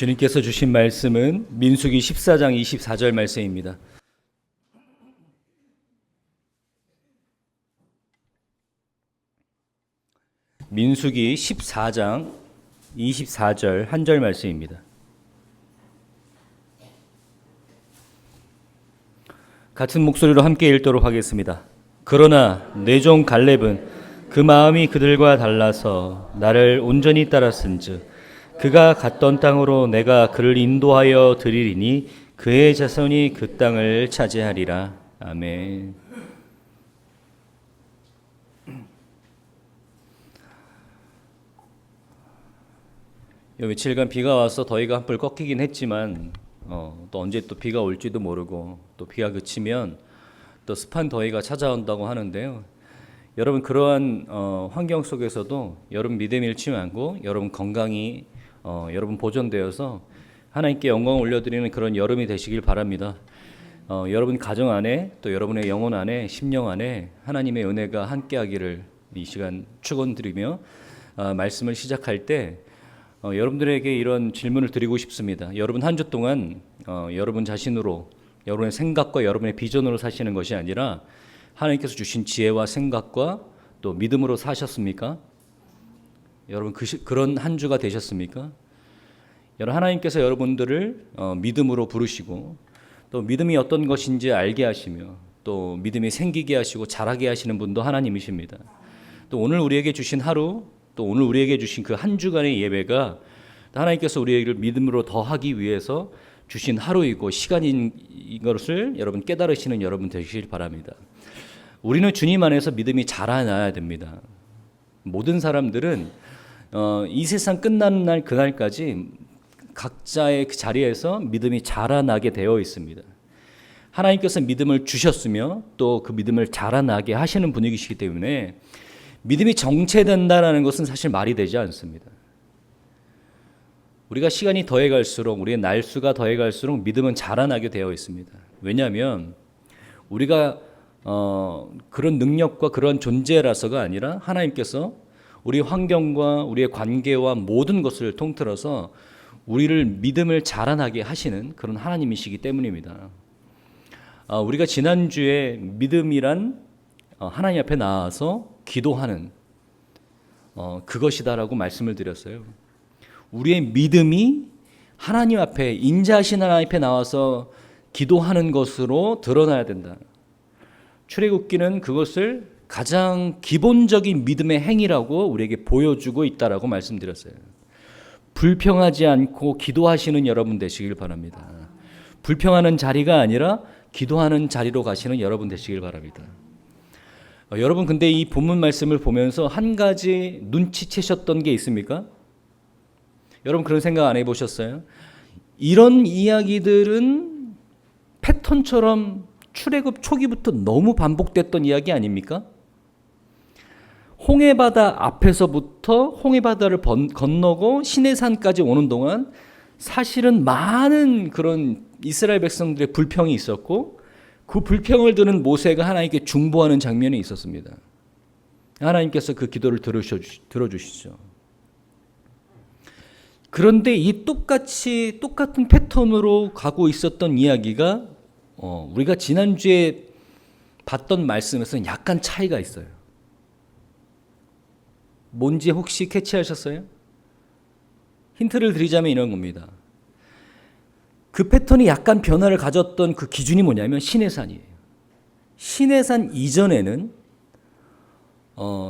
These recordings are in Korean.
주님께서 주신 말씀은 민수기 14장 24절 말씀입니다. 민수기 14장 24절 한 절 말씀입니다. 같은 목소리로 함께 읽도록 하겠습니다. 그러나 내 종 갈렙은 그 마음이 그들과 달라서 나를 온전히 따랐은즉 그가 갔던 땅으로 내가 그를 인도하여 드리리니 그의 자손이 그 땅을 차지하리라. 아멘. 요 며칠간 비가 와서 더위가 한풀 꺾이긴 했지만 또 언제 또 비가 올지도 모르고 또 비가 그치면 또 습한 더위가 찾아온다고 하는데요. 여러분 그러한 환경 속에서도 여러분 믿음 잃지 말고 여러분 건강이 여러분 보존되어서 하나님께 영광을 올려드리는 그런 여름이 되시길 바랍니다. 여러분 가정 안에 또 여러분의 영혼 안에 심령 안에 하나님의 은혜가 함께하기를 이 시간 축원드리며 말씀을 시작할 때 여러분들에게 이런 질문을 드리고 싶습니다. 여러분 한 주 동안 여러분 자신으로 여러분의 생각과 여러분의 비전으로 사시는 것이 아니라 하나님께서 주신 지혜와 생각과 또 믿음으로 사셨습니까? 여러분 그런 한 주가 되셨습니까? 여러분 하나님께서 여러분들을 믿음으로 부르시고 또 믿음이 어떤 것인지 알게 하시며 또 믿음이 생기게 하시고 자라게 하시는 분도 하나님이십니다. 또 오늘 우리에게 주신 하루 또 오늘 우리에게 주신 그 한 주간의 예배가 하나님께서 우리에게 믿음으로 더하기 위해서 주신 하루이고 시간인 것을 여러분 깨달으시는 여러분 되시길 바랍니다. 우리는 주님 안에서 믿음이 자라나야 됩니다. 모든 사람들은 이 세상 끝나는 날 그날까지 각자의 그 자리에서 믿음이 자라나게 되어 있습니다. 하나님께서 믿음을 주셨으며 또 그 믿음을 자라나게 하시는 분이시기 때문에 믿음이 정체된다는 것은 사실 말이 되지 않습니다. 우리가 시간이 더해갈수록 우리의 날수가 더해갈수록 믿음은 자라나게 되어 있습니다. 왜냐하면 우리가 그런 능력과 그런 존재라서가 아니라 하나님께서 우리 환경과 우리의 관계와 모든 것을 통틀어서 우리를 믿음을 자라나게 하시는 그런 하나님이시기 때문입니다. 우리가 지난주에 믿음이란 하나님 앞에 나와서 기도하는 그것이다라고 말씀을 드렸어요. 우리의 믿음이 하나님 앞에 인자하신 하나님 앞에 나와서 기도하는 것으로 드러나야 된다. 출애굽기는 그것을 가장 기본적인 믿음의 행위라고 우리에게 보여주고 있다라고 말씀드렸어요. 불평하지 않고 기도하시는 여러분 되시길 바랍니다. 불평하는 자리가 아니라 기도하는 자리로 가시는 여러분 되시길 바랍니다. 여러분 근데 이 본문 말씀을 보면서 한 가지 눈치채셨던 게 있습니까? 여러분 그런 생각 안 해보셨어요? 이런 이야기들은 패턴처럼 출애굽 초기부터 너무 반복됐던 이야기 아닙니까? 홍해바다 앞에서부터 홍해바다를 건너고 시내산까지 오는 동안 사실은 많은 그런 이스라엘 백성들의 불평이 있었고 그 불평을 들은 모세가 하나님께 중보하는 장면이 있었습니다. 하나님께서 그 기도를 들어주시죠. 그런데 이 똑같은 패턴으로 가고 있었던 이야기가 우리가 지난주에 봤던 말씀에서는 약간 차이가 있어요. 뭔지 혹시 캐치하셨어요? 힌트를 드리자면 이런 겁니다. 그 패턴이 약간 변화를 가졌던 그 기준이 뭐냐면 시내산이에요. 시내산 이전에는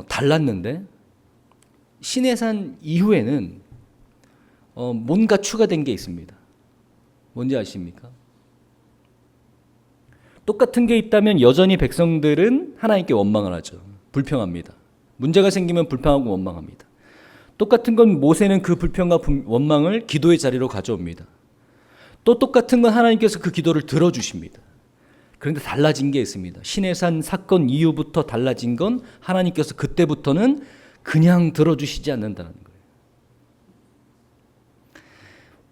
달랐는데 시내산 이후에는 뭔가 추가된 게 있습니다. 뭔지 아십니까? 똑같은 게 있다면 여전히 백성들은 하나님께 원망을 하죠. 불평합니다. 문제가 생기면 불평하고 원망합니다. 똑같은 건 모세는 그 불평과 원망을 기도의 자리로 가져옵니다. 또 똑같은 건 하나님께서 그 기도를 들어주십니다. 그런데 달라진 게 있습니다. 시내산 사건 이후부터 달라진 건 하나님께서 그때부터는 그냥 들어주시지 않는다는 거예요.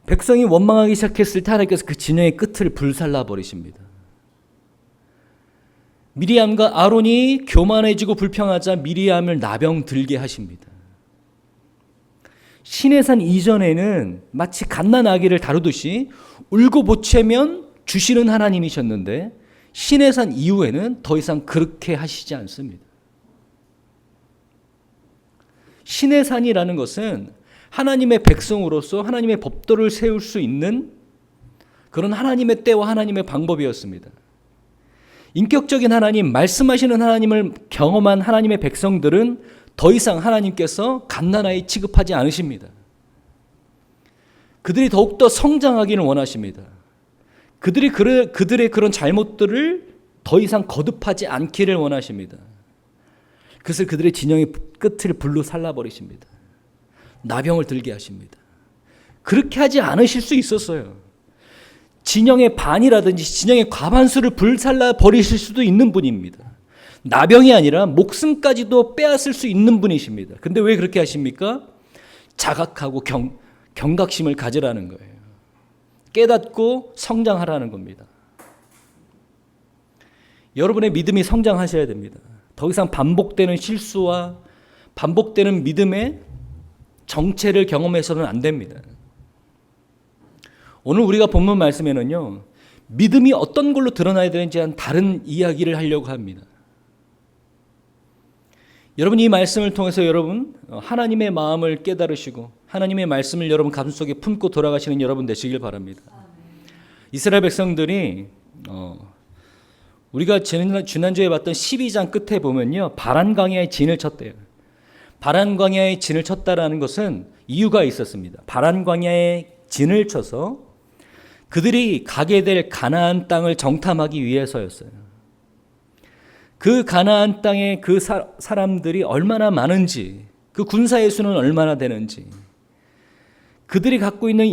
백성이 원망하기 시작했을 때 하나님께서 그 진영의 끝을 불살라 버리십니다. 미리암과 아론이 교만해지고 불평하자 미리암을 나병 들게 하십니다. 시내산 이전에는 마치 갓난아기를 다루듯이 울고 보채면 주시는 하나님이셨는데 시내산 이후에는 더 이상 그렇게 하시지 않습니다. 시내산이라는 것은 하나님의 백성으로서 하나님의 법도를 세울 수 있는 그런 하나님의 때와 하나님의 방법이었습니다. 인격적인 하나님, 말씀하시는 하나님을 경험한 하나님의 백성들은 더 이상 하나님께서 갓난아이 취급하지 않으십니다. 그들이 더욱더 성장하기를 원하십니다. 그들의 그런 잘못들을 더 이상 거듭하지 않기를 원하십니다. 그래서 그들의 진영의 끝을 불로 살라버리십니다. 나병을 들게 하십니다. 그렇게 하지 않으실 수 있었어요. 진영의 반이라든지 진영의 과반수를 불살라 버리실 수도 있는 분입니다. 나병이 아니라 목숨까지도 빼앗을 수 있는 분이십니다. 근데 왜 그렇게 하십니까? 자각하고 경각심을 가지라는 거예요. 깨닫고 성장하라는 겁니다. 여러분의 믿음이 성장하셔야 됩니다. 더 이상 반복되는 실수와 반복되는 믿음의 정체를 경험해서는 안 됩니다. 오늘 우리가 본문 말씀에는요, 믿음이 어떤 걸로 드러나야 되는지 한 다른 이야기를 하려고 합니다. 여러분, 이 말씀을 통해서 여러분 하나님의 마음을 깨달으시고 하나님의 말씀을 여러분 가슴속에 품고 돌아가시는 여러분 되시길 바랍니다. 이스라엘 백성들이 우리가 지난주에 봤던 12장 끝에 보면요, 바란 광야에 진을 쳤대요. 바란 광야에 진을 쳤다라는 것은 이유가 있었습니다. 바란 광야에 진을 쳐서 그들이 가게 될 가나안 땅을 정탐하기 위해서였어요. 그 가나안 땅에 그 사람들이 얼마나 많은지, 그 군사의 수는 얼마나 되는지, 그들이 갖고 있는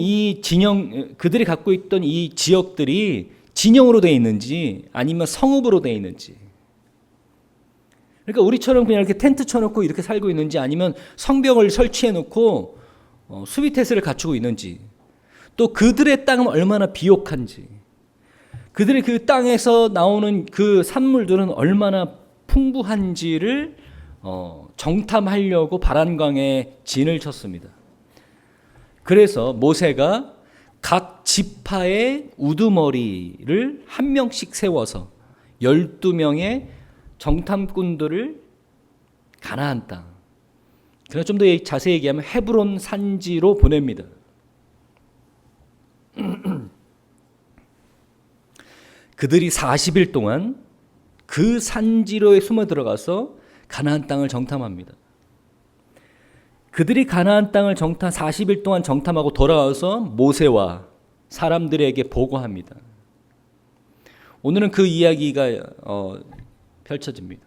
그들이 갖고 있던 이 지역들이 진영으로 되어 있는지 아니면 성읍으로 되어 있는지, 그러니까 우리처럼 그냥 이렇게 텐트 쳐놓고 이렇게 살고 있는지 아니면 성벽을 설치해놓고 수비태세를 갖추고 있는지, 또 그들의 땅은 얼마나 비옥한지, 그들의 그 땅에서 나오는 그 산물들은 얼마나 풍부한지를 정탐하려고 바란강에 진을 쳤습니다. 그래서 모세가 각 지파의 우두머리를 한 명씩 세워서 12명의 정탐꾼들을 가나안 땅, 그래서 좀 더 자세히 얘기하면 헤브론 산지로 보냅니다. 그들이 40일 동안 그 산지로에 숨어 들어가서 가나안 땅을 정탐합니다. 그들이 가나안 땅을 40일 동안 정탐하고 돌아와서 모세와 사람들에게 보고합니다. 오늘은 그 이야기가 펼쳐집니다.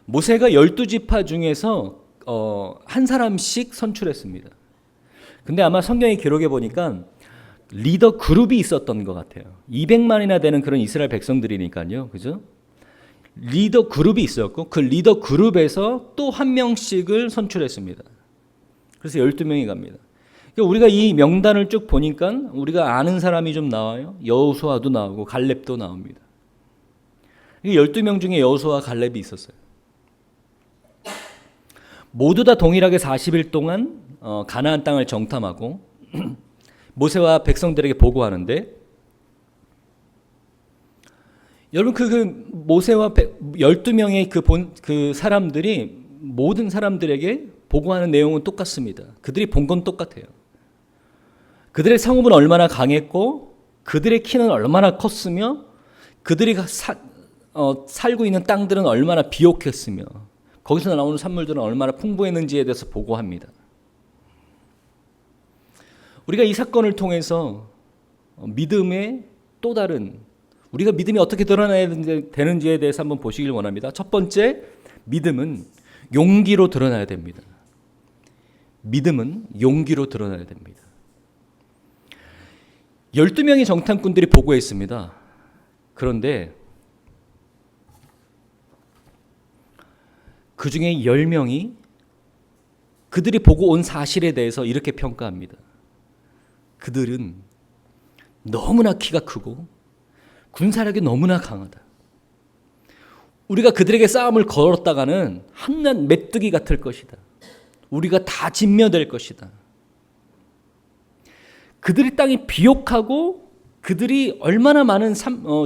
모세가 12지파 중에서 한 사람씩 선출했습니다. 근데 아마 성경의 기록에 보니까 리더 그룹이 있었던 것 같아요. 200만이나 되는 그런 이스라엘 백성들이니까요. 그죠? 리더 그룹이 있었고 그 리더 그룹에서 또 한 명씩을 선출했습니다. 그래서 12명이 갑니다. 그러니까 우리가 이 명단을 쭉 보니까 우리가 아는 사람이 좀 나와요. 여호수아도 나오고 갈렙도 나옵니다. 12명 중에 여호수아와 갈렙이 있었어요. 모두 다 동일하게 40일 동안 가나안 땅을 정탐하고 모세와 백성들에게 보고하는데, 여러분 그 모세와 12명의 그 사람들이 모든 사람들에게 보고하는 내용은 똑같습니다. 그들이 본 건 똑같아요. 그들의 성읍은 얼마나 강했고 그들의 키는 얼마나 컸으며 그들이 살고 있는 땅들은 얼마나 비옥했으며 거기서 나오는 산물들은 얼마나 풍부했는지에 대해서 보고합니다. 우리가 이 사건을 통해서 믿음의 또 다른, 우리가 믿음이 어떻게 드러나야 되는지에 대해서 한번 보시길 원합니다. 첫 번째, 믿음은 용기로 드러나야 됩니다. 믿음은 용기로 드러나야 됩니다. 12명의 정탐꾼들이 보고했습니다. 그런데 그 중에 10명이 그들이 보고 온 사실에 대해서 이렇게 평가합니다. 그들은 너무나 키가 크고 군사력이 너무나 강하다. 우리가 그들에게 싸움을 걸었다가는 한낱 메뚜기 같을 것이다. 우리가 다 진멸될 것이다. 그들의 땅이 비옥하고 그들이 얼마나 많은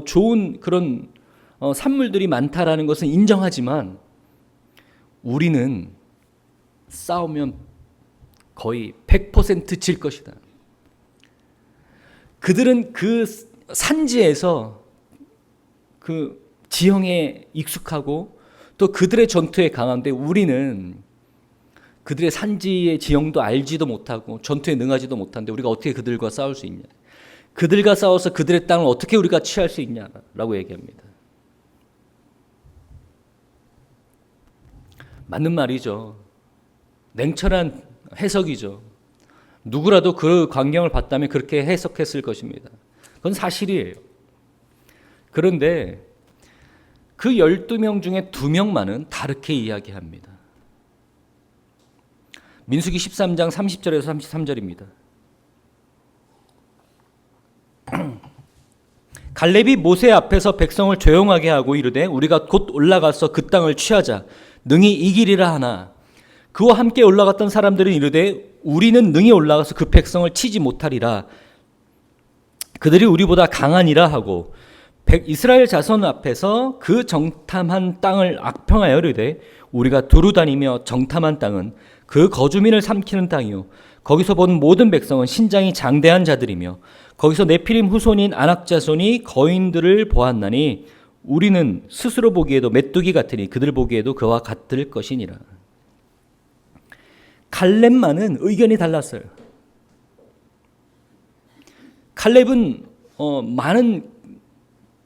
좋은 그런 산물들이 많다라는 것은 인정하지만 우리는 싸우면 거의 100% 질 것이다. 그들은 그 산지에서 그 지형에 익숙하고 또 그들의 전투에 강한데 우리는 그들의 산지의 지형도 알지도 못하고 전투에 능하지도 못한데 우리가 어떻게 그들과 싸울 수 있냐. 그들과 싸워서 그들의 땅을 어떻게 우리가 취할 수 있냐라고 얘기합니다. 맞는 말이죠. 냉철한 해석이죠. 누구라도 그 광경을 봤다면 그렇게 해석했을 것입니다. 그건 사실이에요. 그런데 그 12명 중에 2명만은 다르게 이야기합니다. 민수기 13장 30절에서 33절입니다. 갈렙이 모세 앞에서 백성을 조용하게 하고 이르되 우리가 곧 올라가서 그 땅을 취하자 능히 이기리라 하나 그와 함께 올라갔던 사람들은 이르되 우리는 능히 올라가서 그 백성을 치지 못하리라. 그들이 우리보다 강하니라 하고 이스라엘 자손 앞에서 그 정탐한 땅을 악평하여 이르되 우리가 두루 다니며 정탐한 땅은 그 거주민을 삼키는 땅이요 거기서 본 모든 백성은 신장이 장대한 자들이며 거기서 네피림 후손인 아낙 자손이 거인들을 보았나니 우리는 스스로 보기에도 메뚜기 같으니 그들 보기에도 그와 같을 것이니라. 갈렙만은 의견이 달랐어요. 갈렙은 많은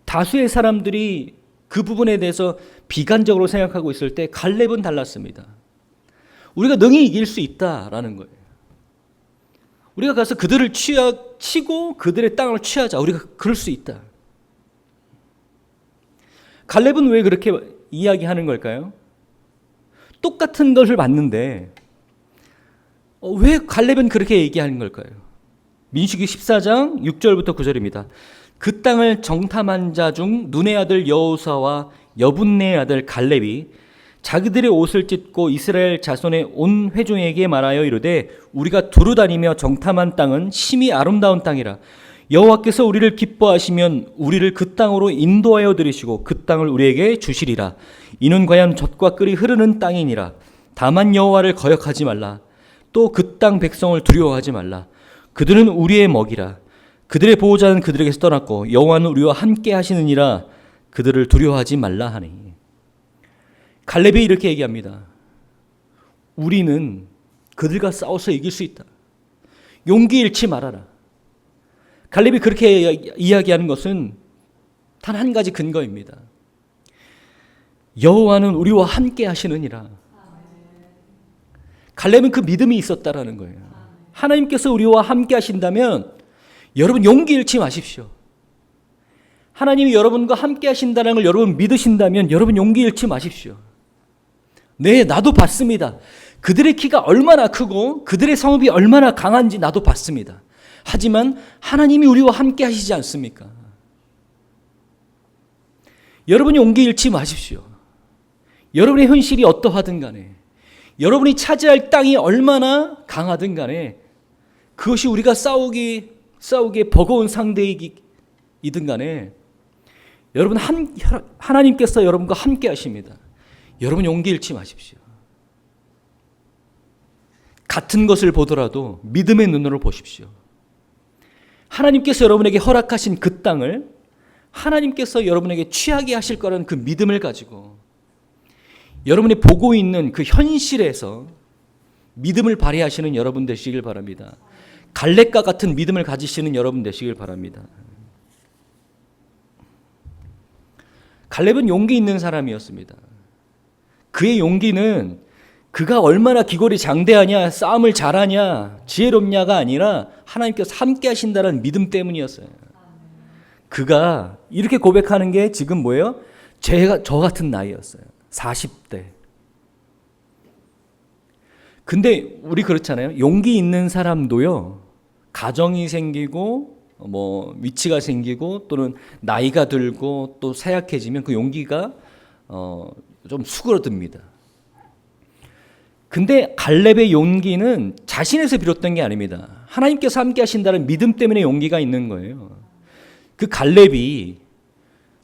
다수의 사람들이 그 부분에 대해서 비관적으로 생각하고 있을 때 갈렙은 달랐습니다. 우리가 능히 이길 수 있다라는 거예요. 우리가 가서 그들을 치고 그들의 땅을 취하자. 우리가 그럴 수 있다. 갈렙은 왜 그렇게 이야기하는 걸까요? 똑같은 것을 봤는데 왜 갈렙은 그렇게 얘기하는 걸까요? 민수기 14장 6절부터 9절입니다. 그 땅을 정탐한 자 중 눈의 아들 여호사와 여분네의 아들 갈렙이 자기들의 옷을 찢고 이스라엘 자손의 온 회중에게 말하여 이르되 우리가 두루 다니며 정탐한 땅은 심히 아름다운 땅이라. 여호와께서 우리를 기뻐하시면 우리를 그 땅으로 인도하여 들이시고 그 땅을 우리에게 주시리라. 이는 과연 젖과 꿀이 흐르는 땅이니라. 다만 여호와를 거역하지 말라. 또 그 땅 백성을 두려워하지 말라. 그들은 우리의 먹이라. 그들의 보호자는 그들에게서 떠났고 여호와는 우리와 함께 하시느니라. 그들을 두려워하지 말라 하니. 갈렙이 이렇게 얘기합니다. 우리는 그들과 싸워서 이길 수 있다. 용기 잃지 말아라. 갈렙이 그렇게 이야기하는 것은 단 한 가지 근거입니다. 여호와는 우리와 함께 하시느니라. 갈렙은 그 믿음이 있었다라는 거예요. 하나님께서 우리와 함께 하신다면 여러분 용기 잃지 마십시오. 하나님이 여러분과 함께 하신다는 걸 여러분 믿으신다면 여러분 용기 잃지 마십시오. 네, 나도 봤습니다. 그들의 키가 얼마나 크고 그들의 성읍이 얼마나 강한지 나도 봤습니다. 하지만 하나님이 우리와 함께 하시지 않습니까? 여러분이 용기 잃지 마십시오. 여러분의 현실이 어떠하든 간에 여러분이 차지할 땅이 얼마나 강하든 간에 그것이 우리가 싸우기에 버거운 상대이든 간에 여러분 하나님께서 여러분과 함께 하십니다. 여러분 용기 잃지 마십시오. 같은 것을 보더라도 믿음의 눈으로 보십시오. 하나님께서 여러분에게 허락하신 그 땅을 하나님께서 여러분에게 취하게 하실 거라는 그 믿음을 가지고 여러분이 보고 있는 그 현실에서 믿음을 발휘하시는 여러분 되시길 바랍니다. 갈렙과 같은 믿음을 가지시는 여러분 되시길 바랍니다. 갈렙은 용기 있는 사람이었습니다. 그의 용기는 그가 얼마나 기골이 장대하냐, 싸움을 잘하냐, 지혜롭냐가 아니라 하나님께서 함께 하신다는 믿음 때문이었어요. 그가 이렇게 고백하는 게 지금 뭐예요? 저 같은 나이였어요. 40대. 근데 우리 그렇잖아요. 용기 있는 사람도요, 가정이 생기고 위치가 생기고 또는 나이가 들고 또 쇠약해지면 그 용기가 좀 수그러듭니다. 근데 갈렙의 용기는 자신에서 비롯된 게 아닙니다. 하나님께서 함께 하신다는 믿음 때문에 용기가 있는 거예요. 그 갈렙이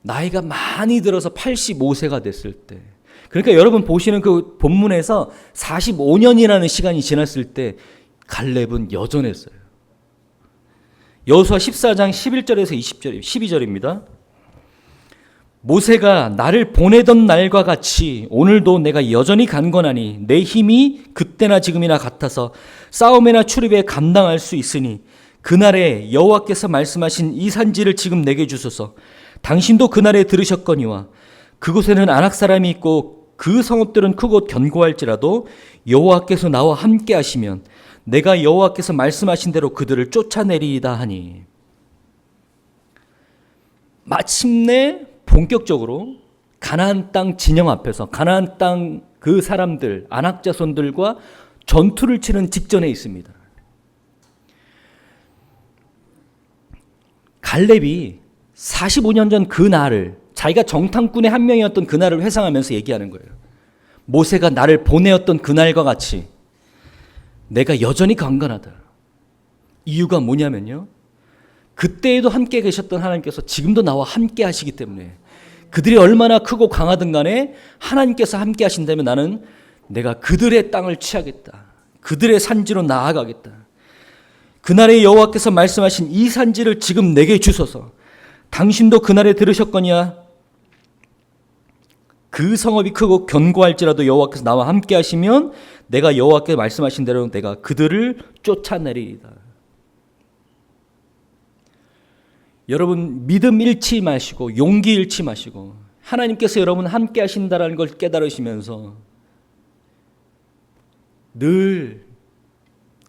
나이가 많이 들어서 85세가 됐을 때, 그러니까 여러분 보시는 그 본문에서 45년이라는 시간이 지났을 때 갈렙은 여전했어요. 여호수아 14장 11절에서 20절, 12절입니다. 모세가 나를 보내던 날과 같이 오늘도 내가 여전히 간건하니 내 힘이 그때나 지금이나 같아서 싸움이나 출입에 감당할 수 있으니 그날에 여호와께서 말씀하신 이 산지를 지금 내게 주소서. 당신도 그날에 들으셨거니와 그곳에는 아낙 사람이 있고 그 성읍들은 크고 견고할지라도 여호와께서 나와 함께 하시면 내가 여호와께서 말씀하신 대로 그들을 쫓아내리이다 하니, 마침내 본격적으로 가나안 땅 진영 앞에서 가나안 땅 그 사람들 아낙 자손들과 전투를 치는 직전에 있습니다. 갈렙이 45년 전 그 날을, 자기가 정탐꾼의 한 명이었던 그 날을 회상하면서 얘기하는 거예요. 모세가 나를 보내었던 그날과 같이 내가 여전히 강건하다. 이유가 뭐냐면요, 그때에도 함께 계셨던 하나님께서 지금도 나와 함께 하시기 때문에, 그들이 얼마나 크고 강하든 간에 하나님께서 함께 하신다면 나는 내가 그들의 땅을 취하겠다. 그들의 산지로 나아가겠다. 그날에 여호와께서 말씀하신 이 산지를 지금 내게 주소서. 당신도 그날에 들으셨거니와 그 성읍이 크고 견고할지라도 여호와께서 나와 함께 하시면 내가 여호와께서 말씀하신 대로 내가 그들을 쫓아내리이다. 여러분, 믿음 잃지 마시고 용기 잃지 마시고 하나님께서 여러분 함께 하신다는 걸 깨달으시면서 늘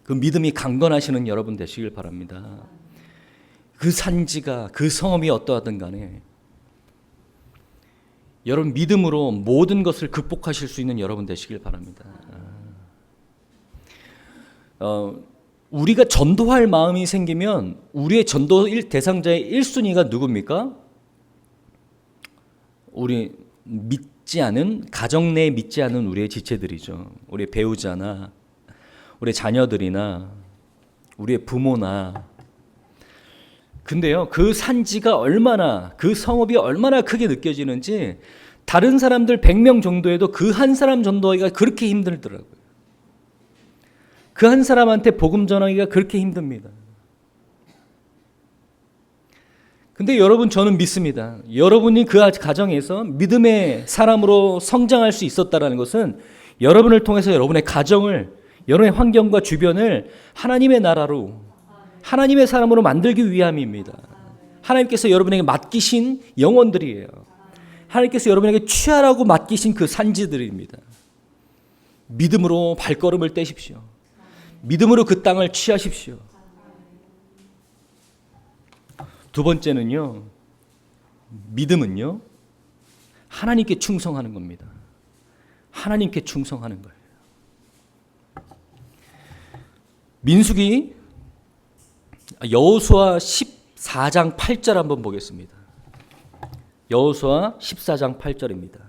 그 믿음이 강건하시는 여러분 되시길 바랍니다. 그 산지가, 그 성읍이 어떠하든 간에 여러분 믿음으로 모든 것을 극복하실 수 있는 여러분 되시길 바랍니다. 우리가 전도할 마음이 생기면 우리의 전도 대상자의 1순위가 누굽니까? 우리 믿지 않은, 가정 내에 믿지 않은 우리의 지체들이죠. 우리의 배우자나 우리의 자녀들이나 우리의 부모나. 근데요, 그 산지가 얼마나, 그 성읍이 얼마나 크게 느껴지는지 다른 사람들 100명 정도에도 그 한 사람 전도하기가 그렇게 힘들더라고요. 그 한 사람한테 복음 전하기가 그렇게 힘듭니다. 근데 여러분, 저는 믿습니다. 여러분이 그 가정에서 믿음의 사람으로 성장할 수 있었다는 것은 여러분을 통해서 여러분의 가정을, 여러분의 환경과 주변을 하나님의 나라로, 하나님의 사람으로 만들기 위함입니다. 하나님께서 여러분에게 맡기신 영혼들이에요. 하나님께서 여러분에게 취하라고 맡기신 그 산지들입니다. 믿음으로 발걸음을 떼십시오. 믿음으로 그 땅을 취하십시오. 두 번째는요, 믿음은요, 하나님께 충성하는 겁니다. 하나님께 충성하는 거예요. 민수기 여호수아 14장 8절 한번 보겠습니다. 여호수아 14장 8절입니다.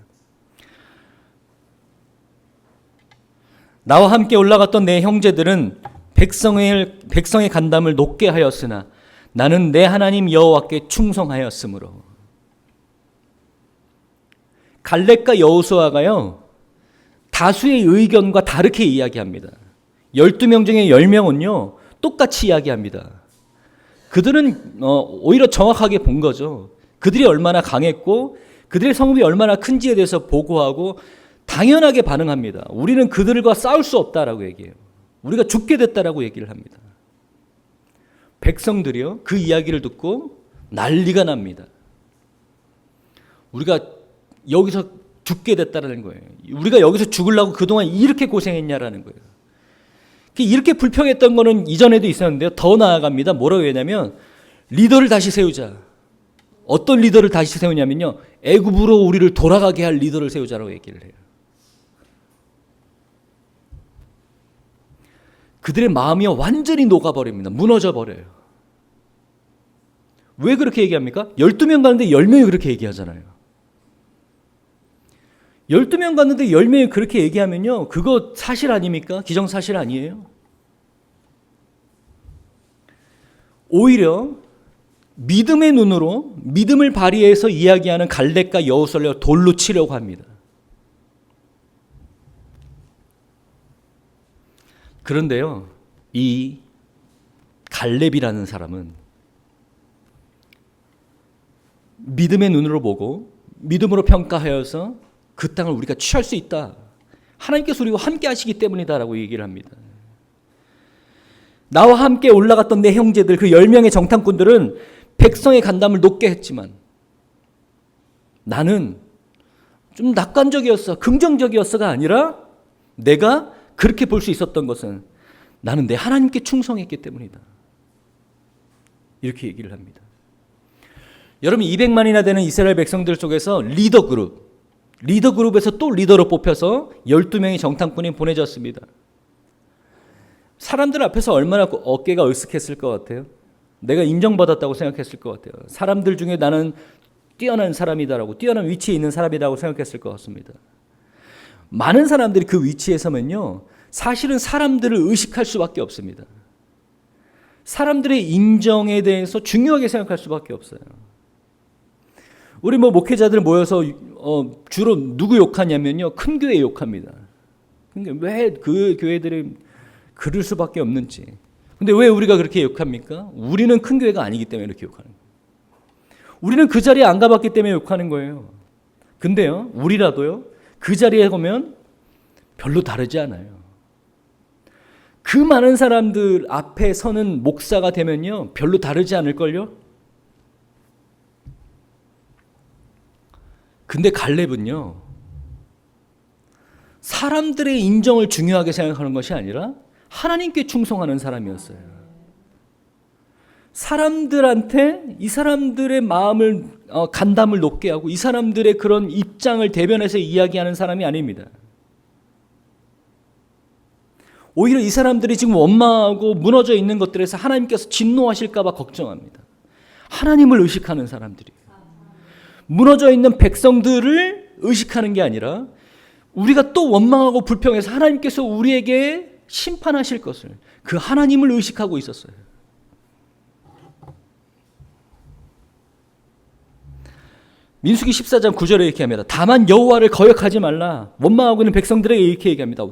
나와 함께 올라갔던 내 형제들은 백성의 간담을 높게 하였으나 나는 내 하나님 여호와께 충성하였으므로. 갈렙과 여호수아가요, 다수의 의견과 다르게 이야기합니다. 12명 중에 10명은요 똑같이 이야기합니다. 그들은 오히려 정확하게 본 거죠. 그들이 얼마나 강했고 그들의 성읍이 얼마나 큰지에 대해서 보고하고 당연하게 반응합니다. 우리는 그들과 싸울 수 없다라고 얘기해요. 우리가 죽게 됐다라고 얘기를 합니다. 백성들이요, 그 이야기를 듣고 난리가 납니다. 우리가 여기서 죽게 됐다라는 거예요. 우리가 여기서 죽으려고 그동안 이렇게 고생했냐라는 거예요. 이렇게 불평했던 거는 이전에도 있었는데요, 더 나아갑니다. 뭐라고 했냐면 리더를 다시 세우자. 어떤 리더를 다시 세우냐면요, 애굽으로 우리를 돌아가게 할 리더를 세우자라고 얘기를 해요. 그들의 마음이 완전히 녹아버립니다. 무너져버려요. 왜 그렇게 얘기합니까? 12명 가는데 10명이 그렇게 얘기하잖아요. 12명 갔는데 10명이 그렇게 얘기하면요, 그거 사실 아닙니까? 기정사실 아니에요? 오히려 믿음의 눈으로 믿음을 발휘해서 이야기하는 갈렙과 여호수아를 돌로 치려고 합니다. 그런데요, 이 갈렙이라는 사람은 믿음의 눈으로 보고 믿음으로 평가하여서 그 땅을 우리가 취할 수 있다, 하나님께서 우리와 함께 하시기 때문이다라고 얘기를 합니다. 나와 함께 올라갔던 내 형제들, 그 10명의 정탐꾼들은 백성의 간담을 높게 했지만 나는 좀 낙관적이었어, 긍정적이었어가 아니라 내가 그렇게 볼 수 있었던 것은 나는 내 하나님께 충성했기 때문이다, 이렇게 얘기를 합니다. 여러분, 200만이나 되는 이스라엘 백성들 속에서 리더 그룹에서 또 리더로 뽑혀서 12명의 정탐꾼이 보내졌습니다. 사람들 앞에서 얼마나 어깨가 으쓱했을 것 같아요? 내가 인정받았다고 생각했을 것 같아요. 사람들 중에 나는 뛰어난 사람이다라고, 뛰어난 위치에 있는 사람이라고 생각했을 것 같습니다. 많은 사람들이 그 위치에 서면요, 사실은 사람들을 의식할 수밖에 없습니다. 사람들의 인정에 대해서 중요하게 생각할 수밖에 없어요. 우리 목회자들 모여서 주로 누구 욕하냐면요, 큰 교회 욕합니다. 왜 그 교회들이 그럴 수밖에 없는지. 근데 왜 우리가 그렇게 욕합니까? 우리는 큰 교회가 아니기 때문에 이렇게 욕하는 거예요. 우리는 그 자리에 안 가봤기 때문에 욕하는 거예요. 근데요, 우리라도요, 그 자리에 가면 별로 다르지 않아요. 그 많은 사람들 앞에 서는 목사가 되면요, 별로 다르지 않을걸요? 근데 갈렙은요, 사람들의 인정을 중요하게 생각하는 것이 아니라 하나님께 충성하는 사람이었어요. 사람들한테 이 사람들의 마음을 간담을 높게 하고 이 사람들의 그런 입장을 대변해서 이야기하는 사람이 아닙니다. 오히려 이 사람들이 지금 원망하고 무너져 있는 것들에서 하나님께서 진노하실까 봐 걱정합니다. 하나님을 의식하는 사람들이에요. 무너져 있는 백성들을 의식하는 게 아니라 우리가 또 원망하고 불평해서 하나님께서 우리에게 심판하실 것을, 그 하나님을 의식하고 있었어요. 민수기 14장 9절에 이렇게 합니다. 다만 여호와를 거역하지 말라. 원망하고 있는 백성들에게 이렇게 얘기합니다.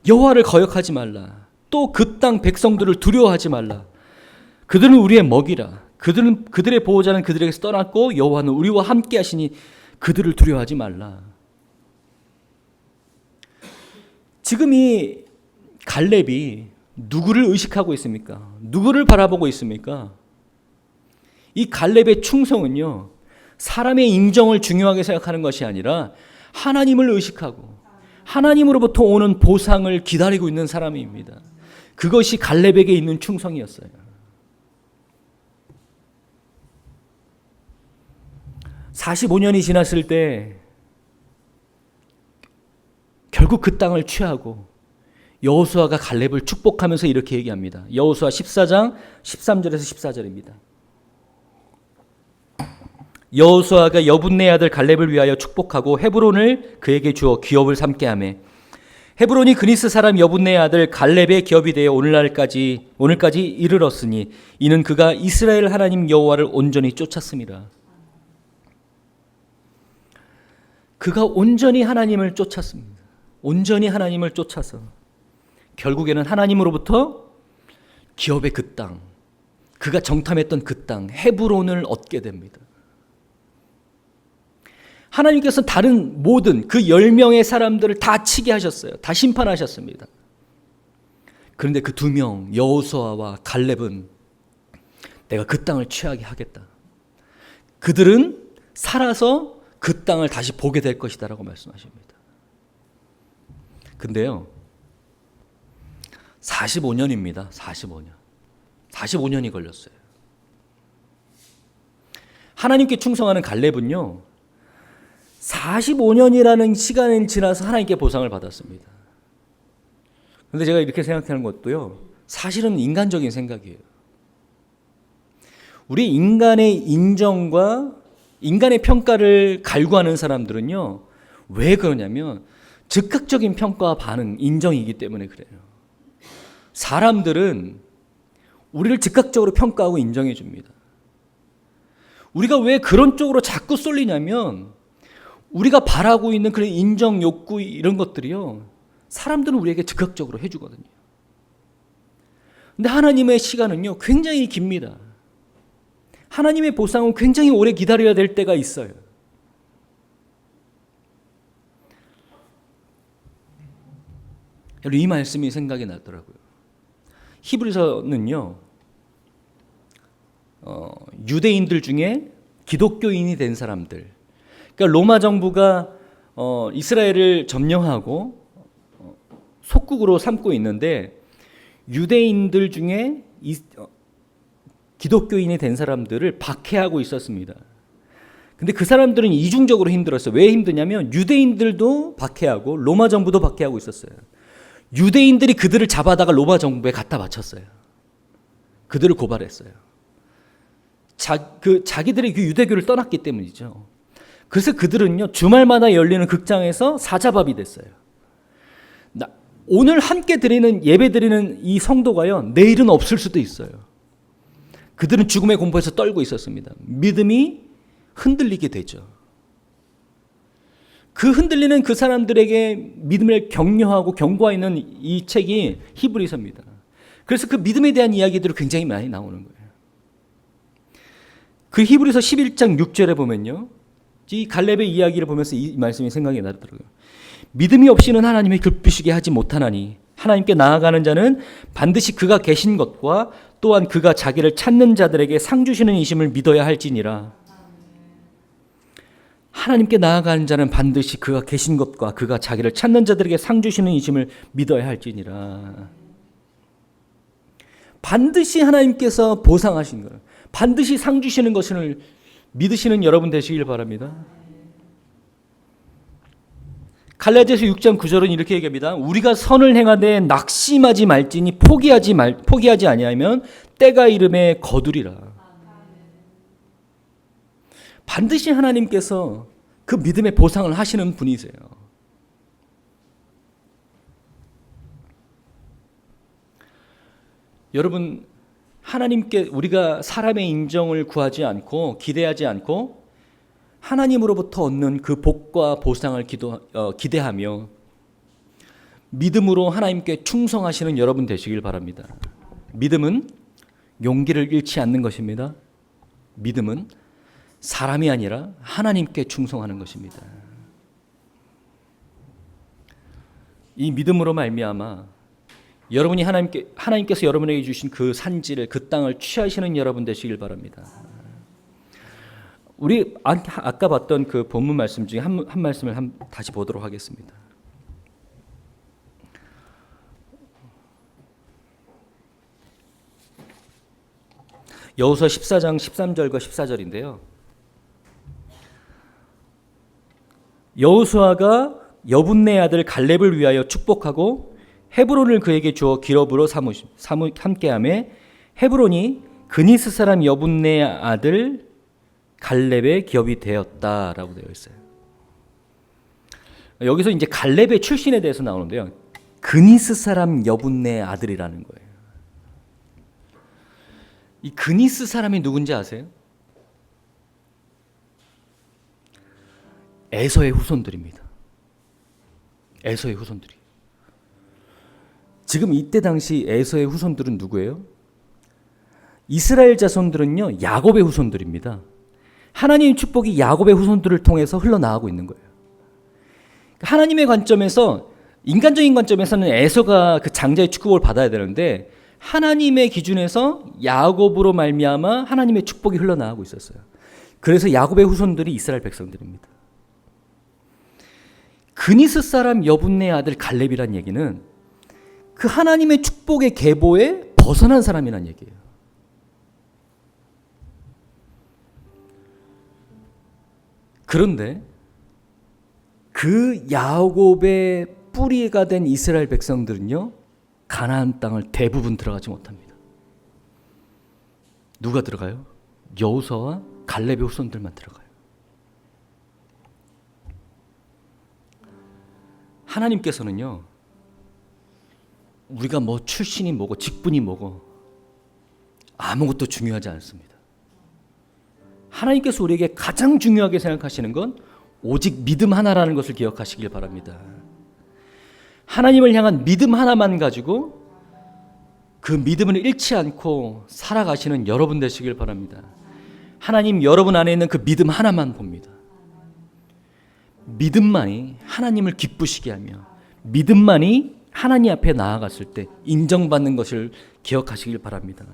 여호와를 거역하지 말라. 또 그 땅 백성들을 두려워하지 말라. 그들은 우리의 먹이라. 그들의 보호자는 그들에게서 떠났고 여호와는 우리와 함께 하시니 그들을 두려워하지 말라. 지금 이 갈렙이 누구를 의식하고 있습니까? 누구를 바라보고 있습니까? 이 갈렙의 충성은요, 사람의 인정을 중요하게 생각하는 것이 아니라 하나님을 의식하고 하나님으로부터 오는 보상을 기다리고 있는 사람입니다. 그것이 갈렙에게 있는 충성이었어요. (45년이) 지났을 때 결국 그 땅을 취하고 여호수아가 갈렙을 축복하면서 이렇게 얘기합니다. 여호수아 14장 13절에서 14절입니다. 여호수아가 여분네 아들 갈렙을 위하여 축복하고 헤브론을 그에게 주어 기업을 삼게 하매 헤브론이 그니스 사람 여분네 아들 갈렙의 기업이 되어 오늘까지 이르렀으니 이는 그가 이스라엘 하나님 여호와를 온전히 쫓았습니다. 그가 온전히 하나님을 쫓았습니다. 온전히 하나님을 쫓아서 결국에는 하나님으로부터 기업의 그 땅, 그가 정탐했던 그 땅 헤브론을 얻게 됩니다. 하나님께서 다른 모든 그 10명의 사람들을 다 치게 하셨어요. 다 심판하셨습니다. 그런데 그 2명 여호수아와 갈렙은 내가 그 땅을 취하게 하겠다. 그들은 살아서 그 땅을 다시 보게 될 것이다 라고 말씀하십니다. 근데요, 45년입니다. 45년. 45년이 걸렸어요. 하나님께 충성하는 갈렙은요, 45년이라는 시간이 지나서 하나님께 보상을 받았습니다. 그런데 제가 이렇게 생각하는 것도요, 사실은 인간적인 생각이에요. 우리 인간의 인정과 인간의 평가를 갈구하는 사람들은요, 왜 그러냐면 즉각적인 평가와 반응, 인정이기 때문에 그래요. 사람들은 우리를 즉각적으로 평가하고 인정해 줍니다. 우리가 왜 그런 쪽으로 자꾸 쏠리냐면 우리가 바라고 있는 그런 인정 욕구 이런 것들이요, 사람들은 우리에게 즉각적으로 해주거든요. 근데 하나님의 시간은요 굉장히 깁니다. 하나님의 보상은 굉장히 오래 기다려야 될 때가 있어요. 이 말씀이 생각이 나더라고요. 히브리서는요, 유대인들 중에 기독교인이 된 사람들, 그러니까 로마 정부가 이스라엘을 점령하고 속국으로 삼고 있는데 유대인들 중에 기독교인이 된 사람들을 박해하고 있었습니다. 근데 그 사람들은 이중적으로 힘들었어요. 왜 힘드냐면 유대인들도 박해하고 로마 정부도 박해하고 있었어요. 유대인들이 그들을 잡아다가 로마 정부에 갖다 바쳤어요. 그들을 고발했어요. 자기들이 그 유대교를 떠났기 때문이죠. 그래서 그들은요 주말마다 열리는 극장에서 사자밥이 됐어요. 오늘 함께 드리는 예배 드리는 이 성도가요 내일은 없을 수도 있어요. 그들은 죽음의 공포에서 떨고 있었습니다. 믿음이 흔들리게 되죠. 그 흔들리는 그 사람들에게 믿음을 격려하고 경고하는 이 책이 히브리서입니다. 그래서 그 믿음에 대한 이야기들이 굉장히 많이 나오는 거예요. 그 히브리서 11장 6절에 보면요, 이 갈렙의 이야기를 보면서 이 말씀이 생각이 나더라고요. 믿음이 없이는 하나님의 기쁘시게 하지 못하나니 하나님께 나아가는 자는 반드시 그가 계신 것과 또한 그가 자기를 찾는 자들에게 상 주시는 이심을 믿어야 할지니라. 하나님께 나아가는 자는 반드시 그가 계신 것과 그가 자기를 찾는 자들에게 상 주시는 이심을 믿어야 할지니라. 반드시 하나님께서 보상하신 거예요. 반드시 상 주시는 것을 믿으시는 여러분 되시길 바랍니다. 갈라디아서 6장 9절은 이렇게 얘기합니다. 우리가 선을 행하되 낙심하지 말지니 포기하지 아니하면 때가 이름에 거두리라. 반드시 하나님께서 그 믿음의 보상을 하시는 분이세요. 여러분, 하나님께 우리가 사람의 인정을 구하지 않고 기대하지 않고 하나님으로부터 얻는 그 복과 보상을 기대하며 믿음으로 하나님께 충성하시는 여러분 되시길 바랍니다. 믿음은 용기를 잃지 않는 것입니다. 믿음은 사람이 아니라 하나님께 충성하는 것입니다. 이 믿음으로 말미암아 여러분이 하나님께서 여러분에게 주신 그 산지를, 그 땅을 취하시는 여러분 되시길 바랍니다. 우리 아까 봤던 그 본문 말씀 중에 한 말씀을 다시 보도록 하겠습니다. 여호수아 14장 13절과 14절인데요. 여호수아가 여분네 아들 갈렙을 위하여 축복하고 헤브론을 그에게 주어 기업으로 함께하며 헤브론이 그니스 사람 여분네 아들 갈렙의 기업이 되었다라고 되어 있어요. 여기서 이제 갈렙의 출신에 대해서 나오는데요. 그니스 사람 여분네 아들이라는 거예요. 이 그니스 사람이 누군지 아세요? 에서의 후손들입니다. 에서의 후손들이. 지금 이때 당시 에서의 후손들은 누구예요? 이스라엘 자손들은요, 야곱의 후손들입니다. 하나님의 축복이 야곱의 후손들을 통해서 흘러나가고 있는 거예요. 하나님의 관점에서, 인간적인 관점에서는 에서가 그 장자의 축복을 받아야 되는데 하나님의 기준에서 야곱으로 말미암아 하나님의 축복이 흘러나가고 있었어요. 그래서 야곱의 후손들이 이스라엘 백성들입니다. 그니스 사람 여분네 아들 갈렙이란 얘기는 그 하나님의 축복의 계보에 벗어난 사람이란 얘기예요. 그런데 그 야곱의 뿌리가 된 이스라엘 백성들은요, 가나안 땅을 대부분 들어가지 못합니다. 누가 들어가요? 여호수아와 갈렙의 후손들만 들어가요. 하나님께서는요, 우리가 뭐 출신이 뭐고 직분이 뭐고 아무것도 중요하지 않습니다. 하나님께서 우리에게 가장 중요하게 생각하시는 건 오직 믿음 하나라는 것을 기억하시길 바랍니다. 하나님을 향한 믿음 하나만 가지고 그 믿음을 잃지 않고 살아가시는 여러분 되시길 바랍니다. 하나님 여러분 안에 있는 그 믿음 하나만 봅니다. 믿음만이 하나님을 기쁘시게 하며 믿음만이 하나님 앞에 나아갔을 때 인정받는 것을 기억하시길 바랍니다.